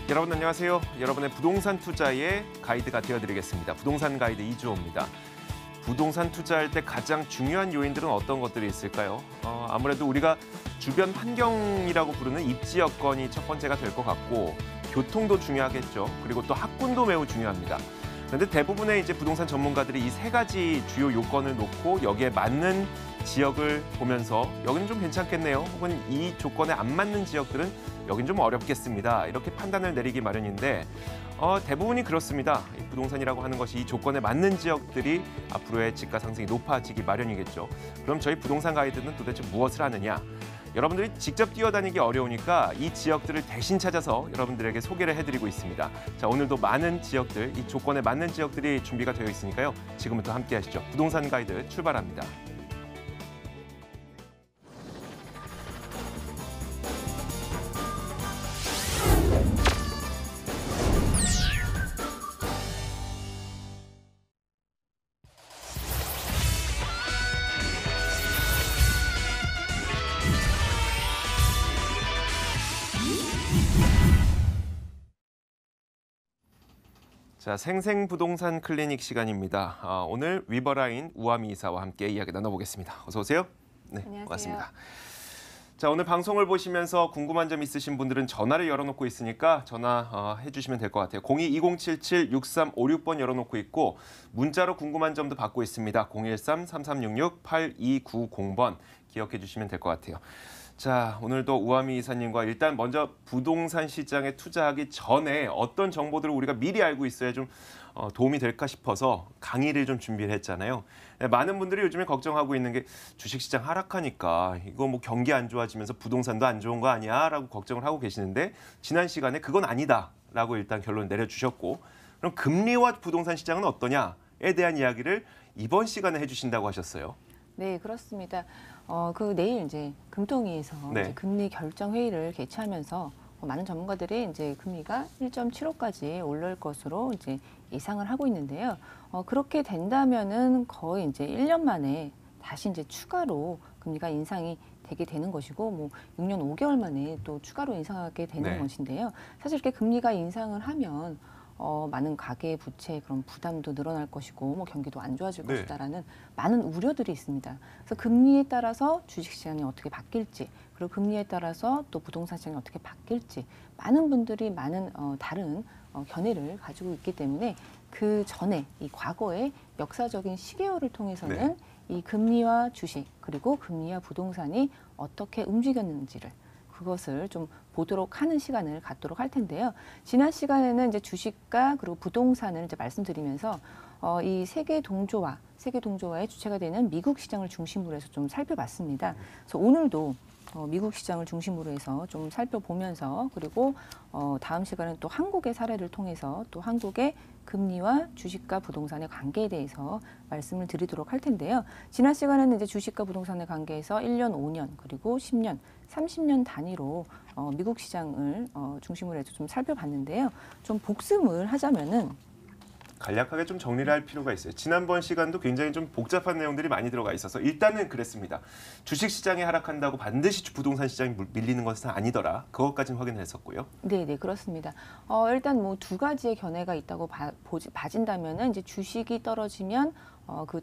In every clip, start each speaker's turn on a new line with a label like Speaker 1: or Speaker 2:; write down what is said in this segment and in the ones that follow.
Speaker 1: 여러분 안녕하세요. 여러분의 부동산 투자의 가이드가 되어드리겠습니다. 부동산 가이드 이주호입니다. 부동산 투자할 때 가장 중요한 요인들은 어떤 것들이 있을까요? 아무래도 우리가 주변 환경이라고 부르는 입지 여건이 첫 번째가 될 것 같고 교통도 중요하겠죠. 그리고 또 학군도 매우 중요합니다. 그런데 대부분의 이제 부동산 전문가들이 이 세 가지 주요 요건을 놓고 여기에 맞는 지역을 보면서 여기는 좀 괜찮겠네요. 혹은 이 조건에 안 맞는 지역들은 여긴 좀 어렵겠습니다. 이렇게 판단을 내리기 마련인데 대부분이 그렇습니다. 이 부동산이라고 하는 것이 이 조건에 맞는 지역들이 앞으로의 집가 상승이 높아지기 마련이겠죠. 그럼 저희 부동산 가이드는 도대체 무엇을 하느냐? 여러분들이 직접 뛰어다니기 어려우니까 이 지역들을 대신 찾아서 여러분들에게 소개를 해드리고 있습니다. 자, 오늘도 많은 지역들, 이 조건에 맞는 지역들이 준비가 되어 있으니까요. 지금부터 함께 하시죠. 부동산 가이드 출발합니다. 자, 생생부동산 클리닉 시간입니다. 오늘 위버라인 우아미 이사와 함께 이야기 나눠보겠습니다. 어서 오세요. 네,
Speaker 2: 안녕하세요.
Speaker 1: 반갑습니다. 자, 오늘 방송을 보시면서 궁금한 점 있으신 분들은 전화를 열어놓고 있으니까 전화해 주시면 될 것 같아요. 02-2077-6356번 열어놓고 있고 문자로 궁금한 점도 받고 있습니다. 013-3366-8290번 기억해 주시면 될 것 같아요. 자, 오늘도 우아미 이사님과 일단 먼저 부동산 시장에 투자하기 전에 어떤 정보들을 우리가 미리 알고 있어야 좀 도움이 될까 싶어서 강의를 좀 준비를 했잖아요. 많은 분들이 요즘에 걱정하고 있는 게 주식시장 하락하니까 이거 뭐 경기 안 좋아지면서 부동산도 안 좋은 거 아니야? 라고 걱정을 하고 계시는데 지난 시간에 그건 아니다 라고 일단 결론을 내려주셨고 그럼 금리와 부동산 시장은 어떠냐에 대한 이야기를 이번 시간에 해주신다고 하셨어요.
Speaker 2: 네, 그렇습니다. 내일 이제 금통위에서
Speaker 1: 네.
Speaker 2: 이제 금리 결정 회의를 개최하면서 많은 전문가들이 이제 금리가 1.75까지 오를 것으로 이제 예상을 하고 있는데요. 그렇게 된다면은 거의 이제 1년 만에 다시 이제 추가로 금리가 인상이 되게 되는 것이고, 뭐 6년 5개월 만에 또 추가로 인상하게 되는
Speaker 1: 네.
Speaker 2: 것인데요. 사실 이렇게 금리가 인상을 하면 많은 가계 부채 그런 부담도 늘어날 것이고 뭐 경기도 안 좋아질
Speaker 1: 네.
Speaker 2: 것이다라는 많은 우려들이 있습니다. 그래서 금리에 따라서 주식시장이 어떻게 바뀔지 그리고 금리에 따라서 또 부동산 시장이 어떻게 바뀔지 많은 분들이 많은 다른 견해를 가지고 있기 때문에 그 전에 이 과거의 역사적인 시계열을 통해서는
Speaker 1: 네.
Speaker 2: 이 금리와 주식 그리고 금리와 부동산이 어떻게 움직였는지를 그것을 좀 보도록 하는 시간을 갖도록 할 텐데요. 지난 시간에는 이제 주식과 그리고 부동산을 이제 말씀드리면서 이 세계 동조화의 주체가 되는 미국 시장을 중심으로 해서 좀 살펴봤습니다. 그래서 오늘도 미국 시장을 중심으로 해서 좀 살펴보면서 그리고 다음 시간은 또 한국의 사례를 통해서 또 한국의 금리와 주식과 부동산의 관계에 대해서 말씀을 드리도록 할 텐데요. 지난 시간에는 이제 주식과 부동산의 관계에서 1년, 5년, 그리고 10년, 30년 단위로 미국 시장을 중심으로 해서 좀 살펴봤는데요. 좀 복습을 하자면은
Speaker 1: 간략하게 좀 정리를 할 필요가 있어요. 지난번 시간도 굉장히 좀 복잡한 내용들이 많이 들어가 있어서 일단은 그랬습니다. 주식시장이 하락한다고 반드시 부동산 시장이 밀리는 것은 아니더라. 그것까지는 확인했었고요.
Speaker 2: 네, 그렇습니다. 일단 뭐 두 가지의 견해가 있다고 봐진다면은 이제 주식이 떨어지면 그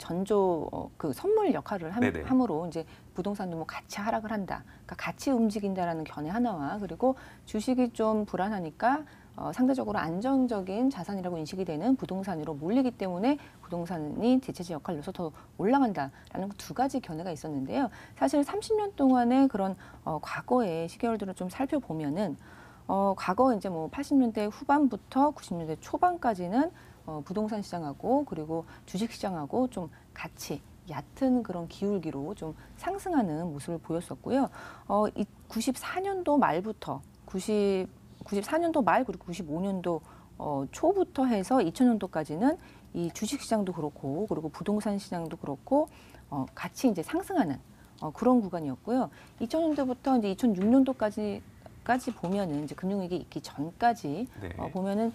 Speaker 2: 그 선물 역할을 함으로 이제 부동산도 뭐 같이 하락을 한다. 그러니까 같이 움직인다라는 견해 하나와 그리고 주식이 좀 불안하니까 상대적으로 안정적인 자산이라고 인식이 되는 부동산으로 몰리기 때문에 부동산이 대체적 역할로서 더 올라간다라는 두 가지 견해가 있었는데요. 사실 30년 동안의 그런 과거의 시계열들을 좀 살펴보면은 과거 이제 뭐 80년대 후반부터 90년대 초반까지는 부동산 시장하고 그리고 주식 시장하고 좀 같이 얕은 그런 기울기로 좀 상승하는 모습을 보였었고요. 94년도 말부터 94년도 말 그리고 95년도 초부터 해서 2000년도까지는 이 주식 시장도 그렇고 그리고 부동산 시장도 그렇고 같이 이제 상승하는 그런 구간이었고요. 2000년도부터 이제 2006년도까지 보면은 이제 금융위기 있기 전까지 보면은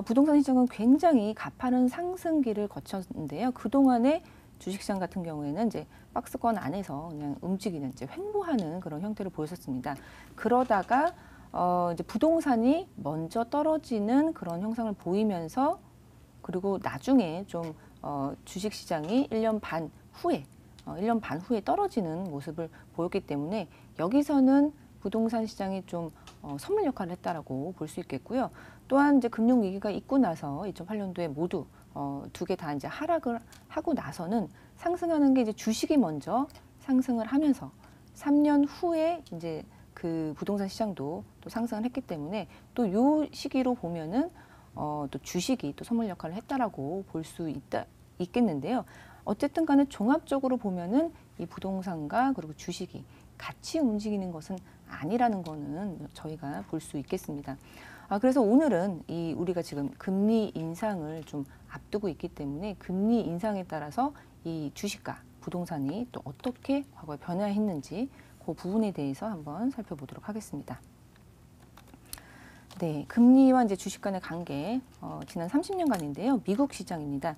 Speaker 2: 부동산 시장은 굉장히 가파른 상승기를 거쳤는데요. 그 동안에 주식시장 같은 경우에는 이제 박스권 안에서 그냥 움직이는 이제 횡보하는 그런 형태를 보였었습니다. 그러다가 이제 부동산이 먼저 떨어지는 그런 형상을 보이면서 그리고 나중에 좀 주식 시장이 1년 반 후에 1년 반 후에 떨어지는 모습을 보였기 때문에 여기서는 부동산 시장이 좀 선물 역할을 했다라고 볼 수 있겠고요. 또한 이제 금융 위기가 있고 나서 2008년도에 모두 두 개 다 이제 하락을 하고 나서는 상승하는 게 이제 주식이 먼저 상승을 하면서 3년 후에 이제 그 부동산 시장도 또 상승을 했기 때문에 또 요 시기로 보면은 또 주식이 또 선물 역할을 했다라고 볼 수 있겠는데요. 어쨌든 간에 종합적으로 보면은 이 부동산과 그리고 주식이 같이 움직이는 것은 아니라는 거는 저희가 볼 수 있겠습니다. 그래서 오늘은 우리가 지금 금리 인상을 좀 앞두고 있기 때문에 금리 인상에 따라서 이 주식과 부동산이 또 어떻게 과거에 변화했는지 그 부분에 대해서 한번 살펴보도록 하겠습니다. 네, 금리와 이제 주식 간의 관계, 지난 30년간인데요. 미국 시장입니다.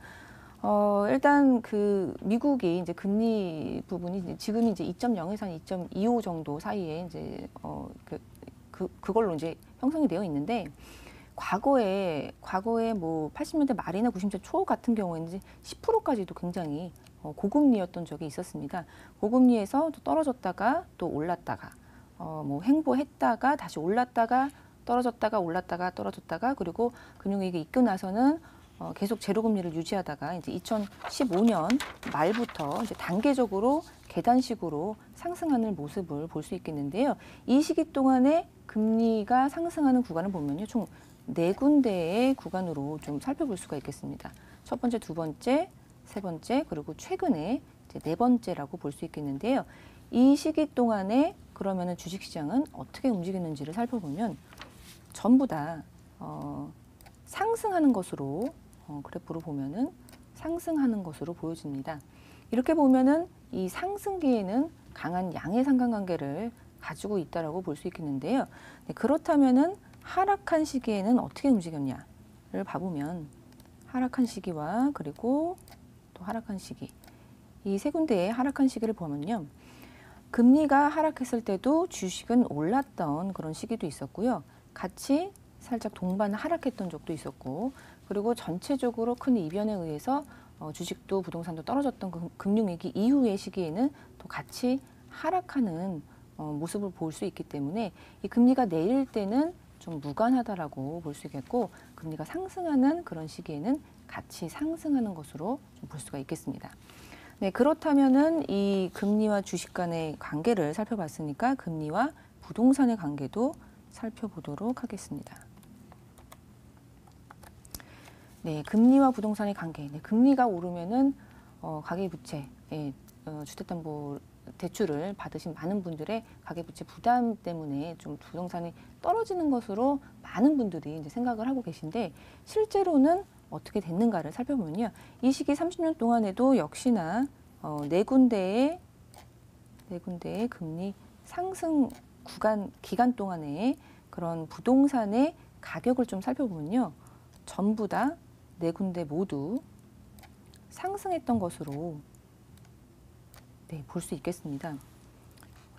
Speaker 2: 일단 그 미국이 이제 금리 부분이 지금 이제 2.0에서 한 2.25 정도 사이에 이제 그걸로 이제 형성이 되어 있는데 과거에 뭐 80년대 말이나 90년대 초 같은 경우에는 10%까지도 굉장히 고금리였던 적이 있었습니다. 고금리에서 또 떨어졌다가 또 올랐다가 뭐 횡보했다가 다시 올랐다가 떨어졌다가 올랐다가 떨어졌다가 그리고 금융위기 있고 나서는 계속 제로금리를 유지하다가 이제 2015년 말부터 이제 단계적으로 계단식으로 상승하는 모습을 볼 수 있겠는데요. 이 시기 동안에 금리가 상승하는 구간을 보면요, 총 4군데의 구간으로 좀 살펴볼 수가 있겠습니다. 첫 번째, 두 번째, 세 번째, 그리고 최근에 이제 네 번째라고 볼 수 있겠는데요. 이 시기 동안에 그러면은 주식시장은 어떻게 움직였는지를 살펴보면 전부 다 상승하는 것으로 그래프로 보면은 상승하는 것으로 보여집니다. 이렇게 보면은 이 상승기에는 강한 양의 상관관계를 가지고 있다라고 볼 수 있겠는데요. 네, 그렇다면은 하락한 시기에는 어떻게 움직였냐를 봐보면 하락한 시기와 그리고 또 하락한 시기 이 세 군데의 하락한 시기를 보면요. 금리가 하락했을 때도 주식은 올랐던 그런 시기도 있었고요. 같이 살짝 동반 하락했던 적도 있었고 그리고 전체적으로 큰 이변에 의해서 주식도 부동산도 떨어졌던 금융위기 이후의 시기에는 또 같이 하락하는 모습을 볼 수 있기 때문에 이 금리가 내릴 때는 좀 무관하다라고 볼 수 있겠고 금리가 상승하는 그런 시기에는 같이 상승하는 것으로 좀 볼 수가 있겠습니다. 네, 그렇다면은 이 금리와 주식 간의 관계를 살펴봤으니까 금리와 부동산의 관계도 살펴보도록 하겠습니다. 네, 금리와 부동산의 관계. 네, 금리가 오르면은 가계부채, 주택담보대출을 받으신 많은 분들의 가계부채 부담 때문에 좀 부동산이 떨어지는 것으로 많은 분들이 이제 생각을 하고 계신데 실제로는 어떻게 됐는가를 살펴보면요. 이 시기 30년 동안에도 역시나 네 군데의 금리 상승 기간 동안에 그런 부동산의 가격을 좀 살펴보면요. 전부 다 네 군데 모두 상승했던 것으로 볼 수 있겠습니다.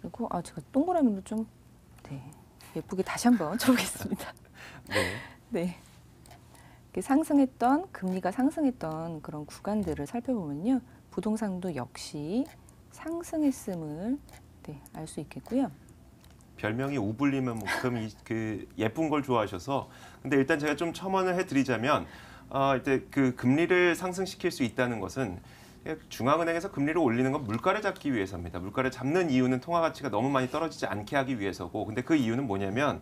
Speaker 2: 그리고 제가 동그라미로 좀 예쁘게 다시 한번 쳐보겠습니다. 네. 상승했던 금리가 상승했던 그런 구간들을 살펴보면요. 부동산도 역시 상승했음을 알 수 있겠고요.
Speaker 1: 별명이 우블리면만큼 그 예쁜 걸 좋아하셔서 근데 일단 제가 좀 첨언을 해드리자면 일단 그 금리를 상승시킬 수 있다는 것은 중앙은행에서 금리를 올리는 건 물가를 잡기 위해서입니다. 물가를 잡는 이유는 통화 가치가 너무 많이 떨어지지 않게 하기 위해서고 근데 그 이유는 뭐냐면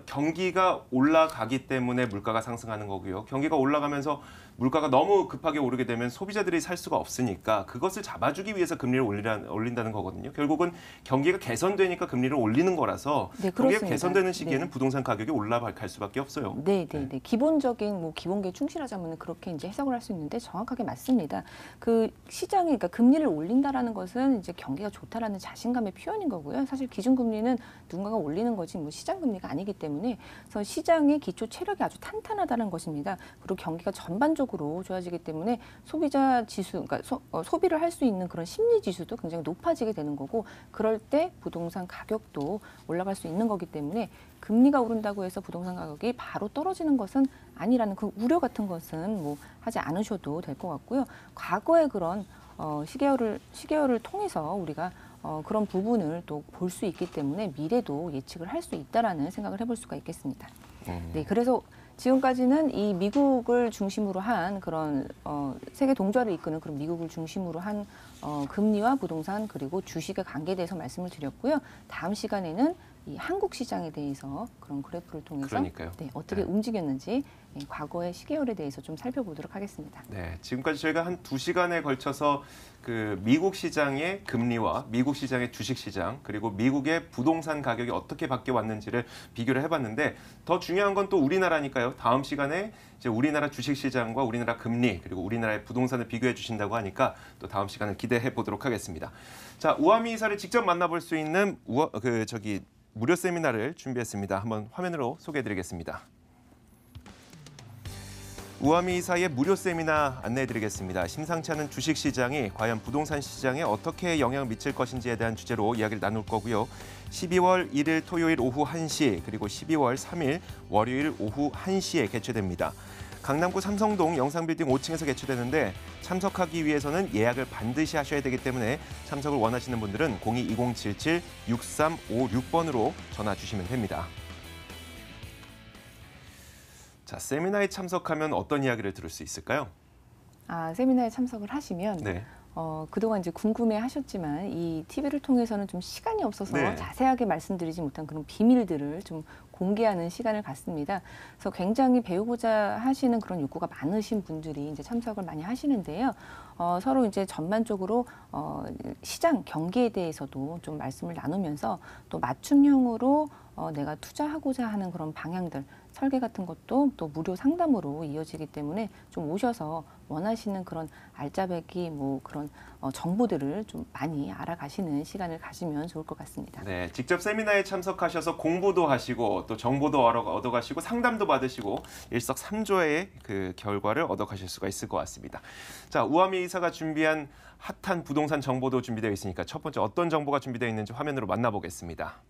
Speaker 1: 경기가 올라가기 때문에 물가가 상승하는 거고요. 경기가 올라가면서 물가가 너무 급하게 오르게 되면 소비자들이 살 수가 없으니까 그것을 잡아주기 위해서 금리를 올린다는 거거든요. 결국은 경기가 개선되니까 금리를 올리는 거라서 경기가 개선되는 시기에는 부동산 가격이 올라갈 수밖에 없어요.
Speaker 2: 네. 기본적인 기본계에 충실하자면 그렇게 이제 해석을 할 수 있는데 정확하게 맞습니다. 그 시장이 그러니까 금리를 올린다라는 것은 이제 경기가 좋다라는 자신감의 표현인 거고요. 사실 기준금리는 누군가가 올리는 거지 뭐 시장금리 금리가 아니기 때문에 그래서 시장의 기초 체력이 아주 탄탄하다는 것입니다. 그리고 경기가 전반적으로 좋아지기 때문에 소비자 지수, 그러니까 소비를 할 수 있는 그런 심리 지수도 굉장히 높아지게 되는 거고 그럴 때 부동산 가격도 올라갈 수 있는 거기 때문에 금리가 오른다고 해서 부동산 가격이 바로 떨어지는 것은 아니라는 그 우려 같은 것은 뭐 하지 않으셔도 될 것 같고요. 과거의 그런 시계열을 통해서 우리가 그런 부분을 또 볼 수 있기 때문에 미래도 예측을 할 수 있다라는 생각을 해볼 수가 있겠습니다. 네, 그래서 지금까지는 이 미국을 중심으로 한 그런 세계 동조화를 이끄는 그런 미국을 중심으로 한 금리와 부동산 그리고 주식의 관계에 대해서 말씀을 드렸고요. 다음 시간에는 이 한국 시장에 대해서 그런 그래프를 통해서
Speaker 1: 그러니까요.
Speaker 2: 네, 어떻게 움직였는지 과거의 시계열에 대해서 좀 살펴보도록 하겠습니다.
Speaker 1: 네, 지금까지 저희가 한 2시간에 걸쳐서 그 미국 시장의 금리와 미국 시장의 주식 시장 그리고 미국의 부동산 가격이 어떻게 바뀌어 왔는지를 비교를 해봤는데 더 중요한 건 또 우리나라니까요. 다음 시간에 이제 우리나라 주식 시장과 우리나라 금리 그리고 우리나라의 부동산을 비교해 주신다고 하니까 또 다음 시간을 기대해 보도록 하겠습니다. 자, 우아미 이사를 직접 만나볼 수 있는 무료 세미나를 준비했습니다. 한번 화면으로 소개해드리겠습니다. 우아미 이사의 무료 세미나 안내해드리겠습니다. 심상치 않은 주식시장이 과연 부동산 시장에 어떻게 영향을 미칠 것인지에 대한 주제로 이야기를 나눌 거고요. 12월 1일 토요일 오후 1시 그리고 12월 3일 월요일 오후 1시에 개최됩니다. 강남구 삼성동 영상빌딩 5층에서 개최되는데 참석하기 위해서는 예약을 반드시 하셔야 되기 때문에 참석을 원하시는 분들은 02-2077-6356번으로 전화 주시면 됩니다. 자, 세미나에 참석하면 어떤 이야기를 들을 수 있을까요?
Speaker 2: 세미나에 참석을 하시면
Speaker 1: 네.
Speaker 2: 그동안 이제 궁금해하셨지만 이 TV를 통해서는 좀 시간이 없어서
Speaker 1: 네.
Speaker 2: 자세하게 말씀드리지 못한 그런 비밀들을 좀 공개하는 시간을 갖습니다. 그래서 굉장히 배우고자 하시는 그런 욕구가 많으신 분들이 이제 참석을 많이 하시는데요. 서로 이제 전반적으로 시장 경기에 대해서도 좀 말씀을 나누면서 또 맞춤형으로 내가 투자하고자 하는 그런 방향들, 설계 같은 것도 또 무료 상담으로 이어지기 때문에 좀 오셔서 원하시는 그런 알짜배기 뭐 그런 정보들을 좀 많이 알아가시는 시간을 가지면 좋을 것 같습니다.
Speaker 1: 네, 직접 세미나에 참석하셔서 공부도 하시고 또 정보도 얻어가시고 상담도 받으시고 일석삼조의 그 결과를 얻어가실 수가 있을 것 같습니다. 자, 우아미 이사가 준비한 핫한 부동산 정보도 준비되어 있으니까 첫 번째 어떤 정보가 준비되어 있는지 화면으로 만나보겠습니다.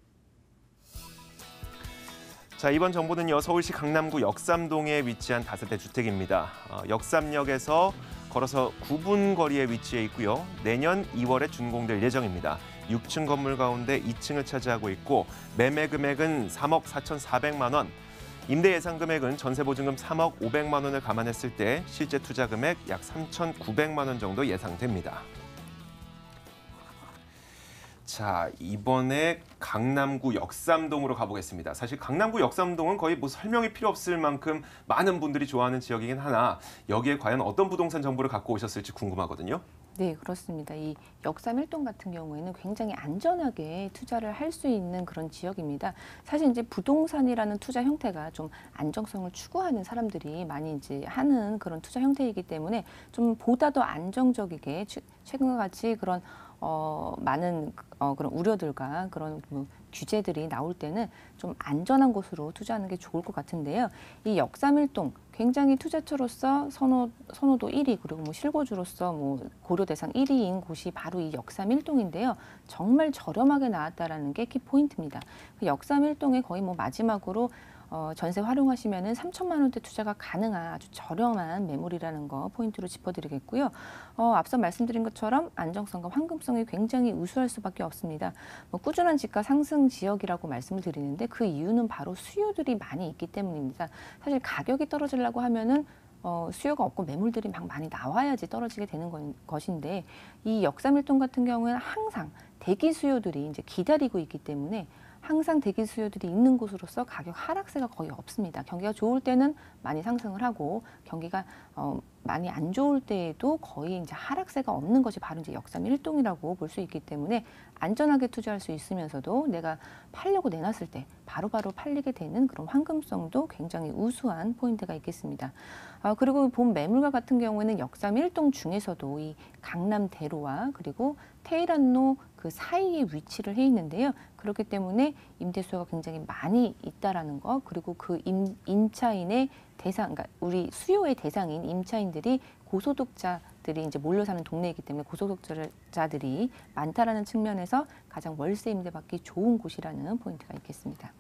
Speaker 1: 자, 이번 정보는요, 서울시 강남구 역삼동에 위치한 다세대 주택입니다. 역삼역에서 걸어서 9분 거리에 위치해 있고요. 내년 2월에 준공될 예정입니다. 6층 건물 가운데 2층을 차지하고 있고 매매 금액은 3억 4,400만 원, 임대 예상 금액은 전세 보증금 3억 500만 원을 감안했을 때 실제 투자 금액 약 3,900만 원 정도 예상됩니다. 자, 이번에 강남구 역삼동으로 가보겠습니다. 사실 강남구 역삼동은 거의 뭐 설명이 필요 없을 만큼 많은 분들이 좋아하는 지역이긴 하나 여기에 과연 어떤 부동산 정보를 갖고 오셨을지 궁금하거든요.
Speaker 2: 네, 그렇습니다. 이 역삼 1동 같은 경우에는 굉장히 안전하게 투자를 할 수 있는 그런 지역입니다. 사실 이제 부동산이라는 투자 형태가 좀 안정성을 추구하는 사람들이 많이 이제 하는 그런 투자 형태이기 때문에 좀 보다 더 안정적이게 최근과 같이 그런 많은 그런 우려들과 그런 뭐 규제들이 나올 때는 좀 안전한 곳으로 투자하는 게 좋을 것 같은데요. 이 역삼일동 굉장히 투자처로서 선호도 1위 그리고 뭐 실거주로서 뭐 고려 대상 1위인 곳이 바로 이 역삼일동인데요. 정말 저렴하게 나왔다라는 게 키포인트입니다. 그 역삼일동에 거의 뭐 마지막으로 전세 활용하시면은 3천만 원대 투자가 가능한 아주 저렴한 매물이라는 거 포인트로 짚어드리겠고요. 앞서 말씀드린 것처럼 안정성과 황금성이 굉장히 우수할 수밖에 없습니다. 뭐 꾸준한 집가 상승 지역이라고 말씀을 드리는데 그 이유는 바로 수요들이 많이 있기 때문입니다. 사실 가격이 떨어지려고 하면은 수요가 없고 매물들이 막 많이 나와야지 떨어지게 되는 것인데 이 역삼일동 같은 경우에는 항상 대기 수요들이 이제 기다리고 있기 때문에 항상 대기 수요들이 있는 곳으로서 가격 하락세가 거의 없습니다. 경기가 좋을 때는 많이 상승을 하고 경기가 많이 안 좋을 때에도 거의 이제 하락세가 없는 것이 바로 이제 역삼 1동이라고 볼 수 있기 때문에 안전하게 투자할 수 있으면서도 내가 팔려고 내놨을 때 바로바로 팔리게 되는 그런 황금성도 굉장히 우수한 포인트가 있겠습니다. 그리고 본 매물과 같은 경우에는 역삼 1동 중에서도 이 강남 대로와 그리고 테일한로 그 사이에 위치를 해 있는데요. 그렇기 때문에 임대 수요가 굉장히 많이 있다라는 거, 그리고 그 임차인의 대상, 그러니까 우리 수요의 대상인 임차인들이 고소득자들이 이제 몰려 사는 동네이기 때문에 고소득자들이 많다라는 측면에서 가장 월세 임대 받기 좋은 곳이라는 포인트가 있겠습니다.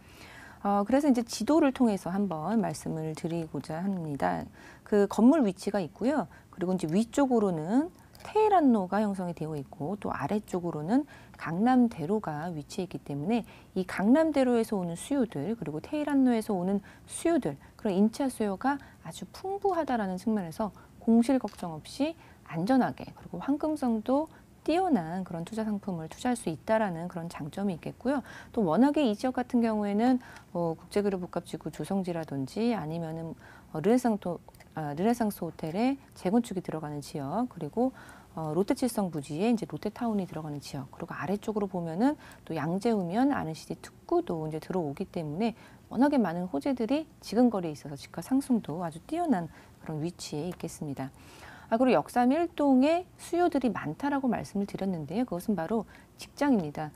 Speaker 2: 그래서 이제 지도를 통해서 한번 말씀을 드리고자 합니다. 그 건물 위치가 있고요. 그리고 이제 위쪽으로는 테헤란로가 형성이 되어 있고 또 아래쪽으로는 강남대로가 위치해 있기 때문에 이 강남대로에서 오는 수요들 그리고 테헤란로에서 오는 수요들 그런 임차 수요가 아주 풍부하다라는 측면에서 공실 걱정 없이 안전하게 그리고 황금성도 뛰어난 그런 투자 상품을 투자할 수 있다라는 그런 장점이 있겠고요. 또 워낙에 이 지역 같은 경우에는 국제그룹복합지구 조성지라든지 아니면은 르네상스 호텔의 재건축이 들어가는 지역 그리고 롯데칠성 부지에 이제 롯데타운이 들어가는 지역 그리고 아래쪽으로 보면은 또 양재우면 아는시티 특구도 이제 들어오기 때문에 워낙에 많은 호재들이 지근거리에 있어서 집가 상승도 아주 뛰어난 그런 위치에 있겠습니다. 그리고 역삼 1동에 수요들이 많다라고 말씀을 드렸는데요. 그것은 바로 직장입니다.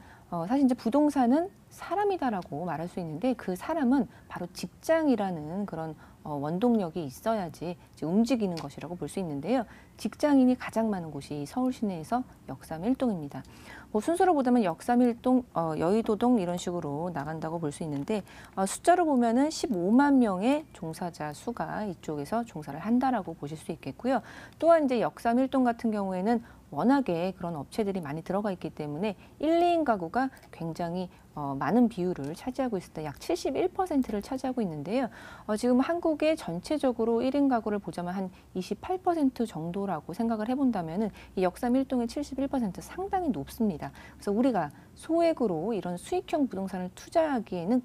Speaker 2: 사실 이제 부동산은 사람이다라고 말할 수 있는데 그 사람은 바로 직장이라는 그런 원동력이 있어야지 이제 움직이는 것이라고 볼 수 있는데요. 직장인이 가장 많은 곳이 서울 시내에서 역삼 1동입니다. 순서로 보자면 역삼 1동, 여의도동 이런 식으로 나간다고 볼 수 있는데 숫자로 보면은 15만 명의 종사자 수가 이쪽에서 종사를 한다라고 보실 수 있겠고요. 또한 이제 역삼 1동 같은 경우에는 워낙에 그런 업체들이 많이 들어가 있기 때문에 1, 2인 가구가 굉장히 많은 비율을 차지하고 있습니다. 약 71%를 차지하고 있는데요. 지금 한국의 전체적으로 1인 가구를 보자면 한 28% 정도라고 생각을 해본다면은 이 역삼 1동의 71% 상당히 높습니다. 그래서 우리가 소액으로 이런 수익형 부동산을 투자하기에는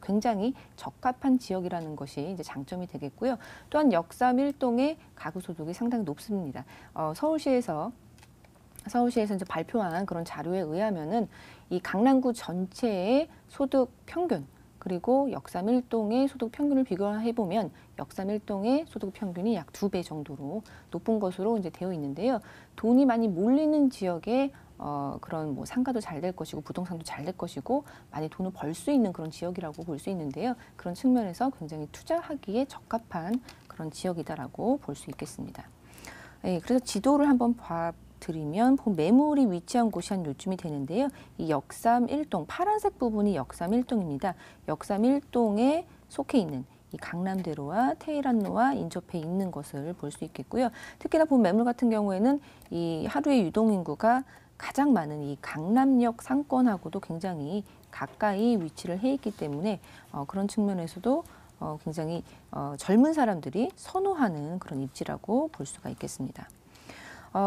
Speaker 2: 굉장히 적합한 지역이라는 것이 이제 장점이 되겠고요. 또한 역삼 1동의 가구 소득이 상당히 높습니다. 서울시에서 이제 발표한 그런 자료에 의하면은 이 강남구 전체의 소득 평균 그리고 역삼 1동의 소득 평균을 비교해 보면 역삼 1동의 소득 평균이 약 2배 정도로 높은 것으로 이제 되어 있는데요. 돈이 많이 몰리는 지역에 그런 뭐 상가도 잘 될 것이고 부동산도 잘 될 것이고 많이 돈을 벌 수 있는 그런 지역이라고 볼 수 있는데요. 그런 측면에서 굉장히 투자하기에 적합한 그런 지역이다라고 볼 수 있겠습니다. 그래서 지도를 한번 드리면 매물이 위치한 곳이 한 요쯤이 되는데요. 이 역삼 1동 파란색 부분이 역삼 1동입니다. 역삼 1동에 속해 있는 이 강남대로와 테헤란로와 인접해 있는 것을 볼 수 있겠고요. 특히나 매물 같은 경우에는 이 하루의 유동인구가 가장 많은 이 강남역 상권하고도 굉장히 가까이 위치를 해 있기 때문에 그런 측면에서도 굉장히 젊은 사람들이 선호하는 그런 입지라고 볼 수가 있겠습니다.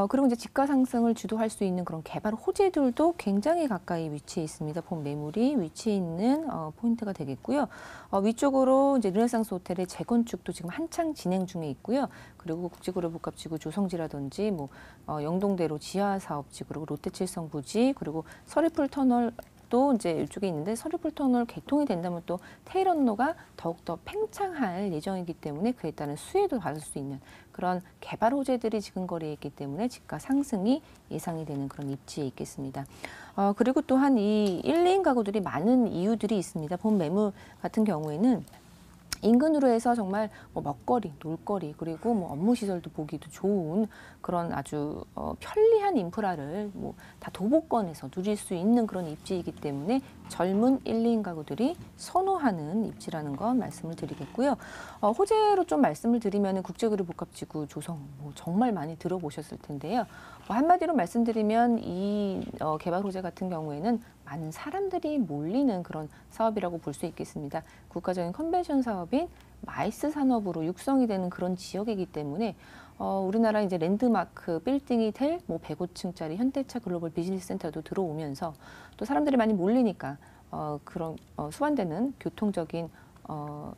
Speaker 2: 그리고 이제 집가 상승을 주도할 수 있는 그런 개발 호재들도 굉장히 가까이 위치해 있습니다. 매물이 위치해 있는 포인트가 되겠고요. 위쪽으로 이제 르네상스 호텔의 재건축도 지금 한창 진행 중에 있고요. 그리고 국제그룹복합지구 조성지라든지 영동대로 지하사업지 그리고 롯데칠성 부지 그리고 서리풀 터널 또 이제 이쪽에 있는데 서리풀 터널 개통이 된다면 또 테헤란로가 더욱더 팽창할 예정이기 때문에 그에 따른 수혜도 받을 수 있는 그런 개발 호재들이 지근거리에 있기 때문에 집가 상승이 예상이 되는 그런 입지에 있겠습니다. 그리고 또한 이 1, 2인 가구들이 많은 이유들이 있습니다. 매물 같은 경우에는 인근으로 해서 정말 먹거리, 놀거리 그리고 업무 시설도 보기도 좋은 그런 아주 편리한 인프라를 다 도보권에서 누릴 수 있는 그런 입지이기 때문에 젊은 1, 2인 가구들이 선호하는 입지라는 건 말씀을 드리겠고요. 호재로 좀 말씀을 드리면 국제그룹복합지구 조성 정말 많이 들어보셨을 텐데요. 한마디로 말씀드리면 이 개발 호재 같은 경우에는 많은 사람들이 몰리는 그런 사업이라고 볼 수 있겠습니다. 국가적인 컨벤션 사업인 마이스 산업으로 육성이 되는 그런 지역이기 때문에 우리나라 이제 랜드마크 빌딩이 될 105층짜리 현대차 글로벌 비즈니스 센터도 들어오면서 또 사람들이 많이 몰리니까 그런 수반되는 교통적인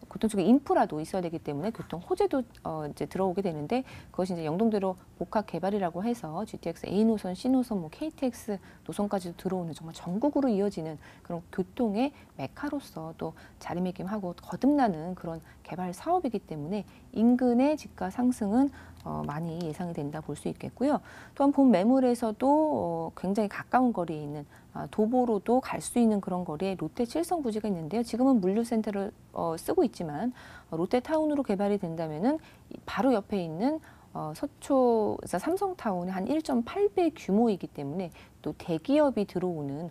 Speaker 2: 교통 쪽에 인프라도 있어야 되기 때문에 교통 호재도 이제 들어오게 되는데 그것이 이제 영동대로 복합 개발이라고 해서 GTX A 노선, C 노선, 뭐 KTX 노선까지도 들어오는 정말 전국으로 이어지는 그런 교통의 메카로서 또 자리매김하고 거듭나는 그런 개발 사업이기 때문에 인근의 집가 상승은 많이 예상이 된다 볼 수 있겠고요. 또한 본 매물에서도 굉장히 가까운 거리에 있는 도보로도 갈 수 있는 그런 거리에 롯데 칠성 부지가 있는데요. 지금은 물류센터를 쓰고 있지만 롯데타운으로 개발이 된다면은 바로 옆에 있는 서초에서 삼성타운의 한 1.8배 규모이기 때문에 또 대기업이 들어오는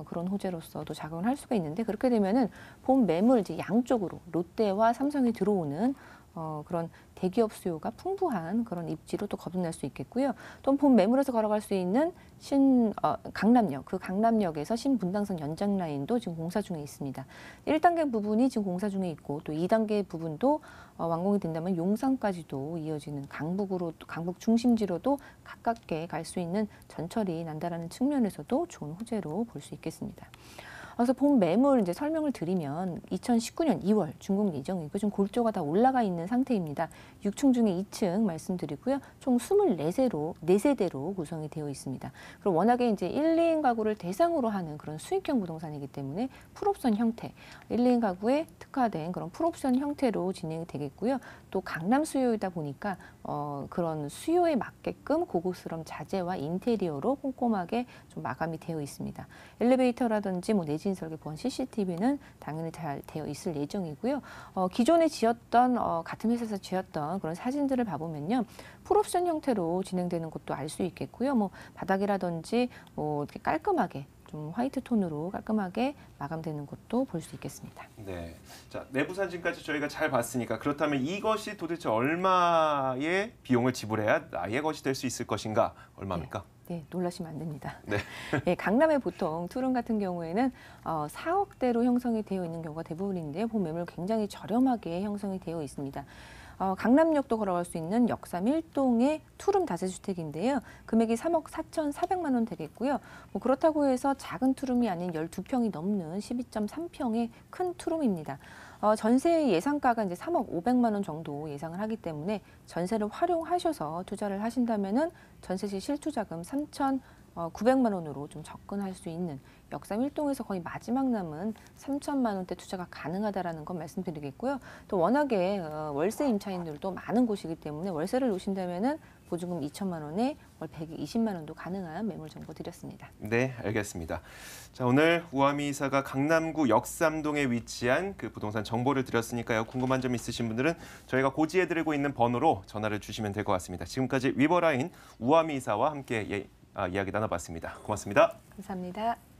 Speaker 2: 그런 호재로서도 작용을 할 수가 있는데 그렇게 되면은 본 매물 이제 양쪽으로 롯데와 삼성이 들어오는 그런 대기업 수요가 풍부한 그런 입지로 또 거듭날 수 있겠고요. 또 본 매물에서 걸어갈 수 있는 강남역, 그 강남역에서 신분당선 연장 라인도 지금 공사 중에 있습니다. 1단계 부분이 지금 공사 중에 있고 또 2단계 부분도 완공이 된다면 용산까지도 이어지는 강북 중심지로도 가깝게 갈 수 있는 전철이 난다라는 측면에서도 좋은 호재로 볼 수 있겠습니다. 그래서 본 매물 이제 설명을 드리면 2019년 2월 준공 예정이고 지금 골조가 다 올라가 있는 상태입니다. 6층 중에 2층 말씀드리고요. 총 4세대로 구성이 되어 있습니다. 그리고 워낙에 이제 1, 2인 가구를 대상으로 하는 그런 수익형 부동산이기 때문에 풀옵션 형태, 1, 2인 가구에 특화된 그런 풀옵션 형태로 진행이 되겠고요. 또 강남 수요이다 보니까 그런 수요에 맞게끔 고급스러운 자재와 인테리어로 꼼꼼하게 좀 마감이 되어 있습니다. 엘리베이터라든지 뭐 내진 설계 보안 CCTV는 당연히 잘 되어 있을 예정이고요. 기존에 지었던 같은 회사에서 지었던 그런 사진들을 봐보면요, 풀옵션 형태로 진행되는 것도 알 수 있겠고요. 뭐 바닥이라든지 뭐 이렇게 깔끔하게 좀 화이트 톤으로 깔끔하게 마감되는 것도 볼 수 있겠습니다.
Speaker 1: 네, 자 내부 사진까지 저희가 잘 봤으니까 그렇다면 이것이 도대체 얼마의 비용을 지불해야 나의 것이 될 수 있을 것인가? 얼마입니까?
Speaker 2: 네, 놀라시면 안 됩니다.
Speaker 1: 네.
Speaker 2: 네, 강남의 보통 투룸 같은 경우에는 4억대로 형성이 되어 있는 경우가 대부분인데요. 본 매물 굉장히 저렴하게 형성이 되어 있습니다. 강남역도 걸어갈 수 있는 역삼 1동의 투룸 다세주택인데요. 금액이 3억 4,400만 원 되겠고요. 뭐 그렇다고 해서 작은 투룸이 아닌 12평이 넘는 12.3평의 큰 투룸입니다. 전세 예상가가 이제 3억 500만 원 정도 예상을 하기 때문에 전세를 활용하셔서 투자를 하신다면은 전세시 실투자금 3,900만 원으로 좀 접근할 수 있는 역삼 1동에서 거의 마지막 남은 3천만 원대 투자가 가능하다라는 건 말씀드리겠고요. 또 워낙에 월세 임차인들도 많은 곳이기 때문에 월세를 놓으신다면은 보증금 2천만 원에 월 120만 원도 가능한 매물 정보 드렸습니다.
Speaker 1: 네, 알겠습니다. 자, 오늘 우아미 이사가 강남구 역삼동에 위치한 그 부동산 정보를 드렸으니까요. 궁금한 점 있으신 분들은 저희가 고지해드리고 있는 번호로 전화를 주시면 될 것 같습니다. 지금까지 위버라인 우아미 이사와 함께 이야기 나눠봤습니다. 고맙습니다.
Speaker 2: 감사합니다.